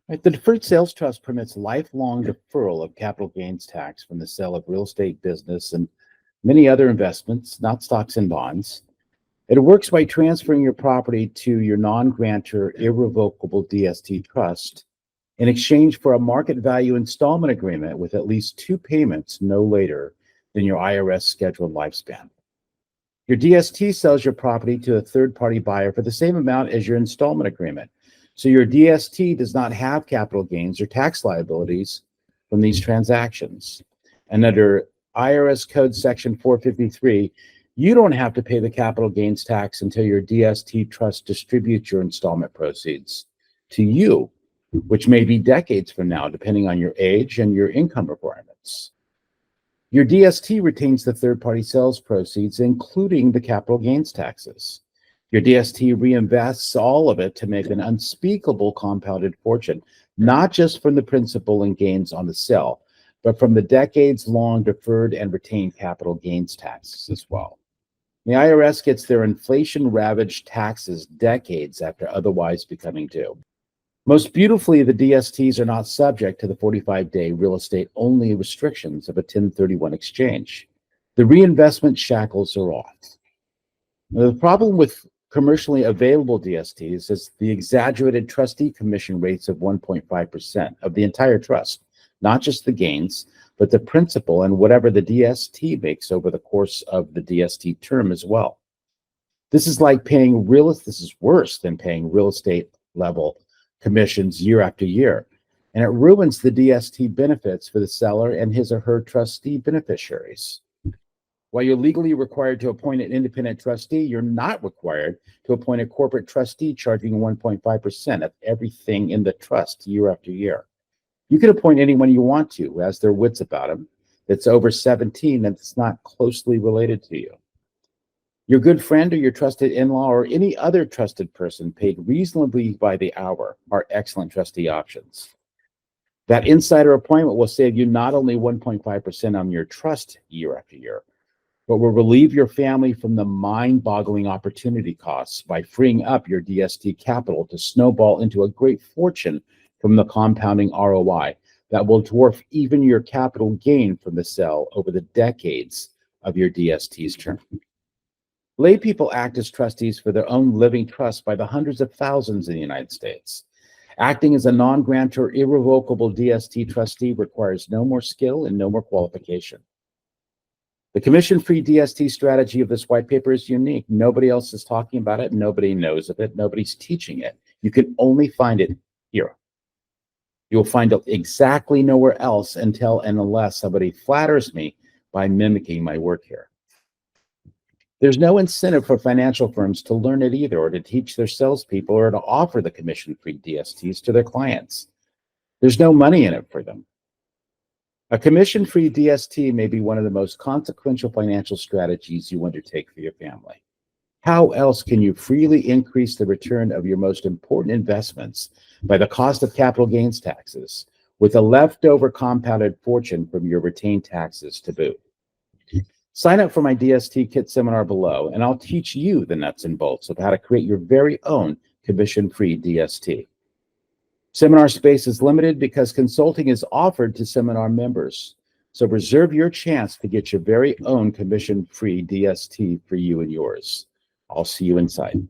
Right, the deferred sales trust permits lifelong deferral of capital gains tax from the sale of real estate, business, and many other investments, not stocks and bonds. It works by transferring your property to your non-grantor irrevocable DST trust in exchange for a market value installment agreement with at least two payments no later than your IRS scheduled lifespan. Your DST sells your property to a third-party buyer for the same amount as your installment agreement. So your DST does not have capital gains or tax liabilities from these transactions. And under IRS Code Section 453, you don't have to pay the capital gains tax until your DST trust distributes your installment proceeds to you, which may be decades from now, depending on your age and your income requirements. Your DST retains the third-party sales proceeds, including the capital gains taxes. Your DST reinvests all of it to make an unspeakable compounded fortune, not just from the principal and gains on the sale, but from the decades-long deferred and retained capital gains taxes as well. The IRS gets their inflation-ravaged taxes decades after otherwise becoming due. Most beautifully, the DSTs are not subject to the 45-day real estate-only restrictions of a 1031 exchange. The reinvestment shackles are off. Now, the problem with commercially available DSTs is the exaggerated trustee commission rates of 1.5% of the entire trust, not just the gains, but the principal and whatever the DST makes over the course of the DST term as well. This is worse than paying real estate level commissions year after year, and it ruins the DST benefits for the seller and his or her trustee beneficiaries. While you're legally required to appoint an independent trustee, you're not required to appoint a corporate trustee charging 1.5% of everything in the trust year after year. You can appoint anyone you want to who has their wits about them, that's over 17 and that's not closely related to you. Your good friend or your trusted in-law or any other trusted person paid reasonably by the hour are excellent trustee options. That insider appointment will save you not only 1.5% on your trust year after year, but will relieve your family from the mind-boggling opportunity costs by freeing up your DST capital to snowball into a great fortune from the compounding ROI that will dwarf even your capital gain from the sale over the decades of your DST's term. Lay people act as trustees for their own living trust by the hundreds of thousands in the United States. Acting as a non-grantor irrevocable DST trustee requires no more skill and no more qualification. The commission-free DST strategy of this white paper is unique. Nobody else is talking about it. Nobody knows of it. Nobody's teaching it. You can only find it here. You'll find it exactly nowhere else until and unless somebody flatters me by mimicking my work here. There's no incentive for financial firms to learn it either, or to teach their salespeople, or to offer the commission-free DSTs to their clients. There's no money in it for them. A commission-free DST may be one of the most consequential financial strategies you undertake for your family. How else can you freely increase the return of your most important investments by the cost of capital gains taxes with a leftover compounded fortune from your retained taxes to boot? Sign up for my DST Kit seminar below, and I'll teach you the nuts and bolts of how to create your very own commission-free DST. Seminar space is limited because consulting is offered to seminar members. So reserve your chance to get your very own commission-free DST for you and yours. I'll see you inside.